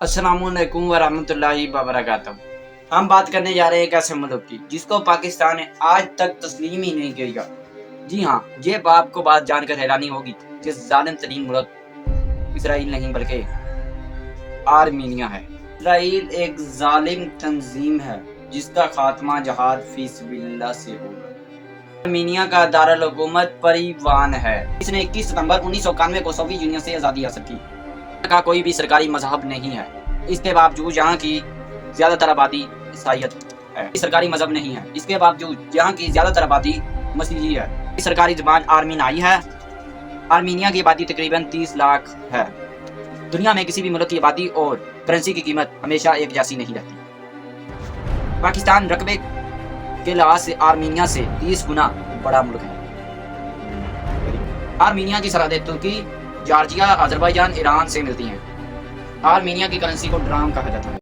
السلام علیکم ورحمۃ اللہ وبرکاتہ۔ ہم بات کرنے جا رہے ہیں ایک ایسے ملک کی جس کو پاکستان نے آج تک تسلیم ہی نہیں کیا۔ جی ہاں، یہ آپ کو بات جان کر حیرانی ہوگی کہ ظالم ترین ملک اسرائیل نہیں بلکہ آرمینیا ہے۔ اسرائیل ایک ظالم تنظیم ہے جس کا خاتمہ جہاد فی سبیل اللہ سے ہوگا۔ آرمینیا کا دارالحکومت پریوان ہے۔ اس نے 21 ستمبر 1991 کو سوویت یونین سے آزادی حاصل کی۔ کا کوئی بھی سرکاری مذہب نہیں ہے، اس کے باوجود یہاں کی زیادہ تر آبادی عیسائیت ہے۔ سرکاری مذہب نہیں ہے، اس کے باوجود یہاں کی زیادہ تر آبادی مسیحی ہے۔ سرکاری زبان آرمینائی ہے۔ آرمینیا کی آبادی تقریباً 30 لاکھ ہے۔ دنیا میں کسی بھی ملک کی آبادی اور کرنسی کی قیمت ہمیشہ ایک جیسی نہیں رہتی۔ پاکستان رقبے کے لحاظ سے آرمینیا سے 30 گنا بڑا ملک ہے۔ آرمینیا کی سرحدیں ترکی، جارجیا، آذربائیجان، ایران سے ملتی ہیں۔ آرمینیا کی کرنسی کو ڈرام کہا جاتا ہے۔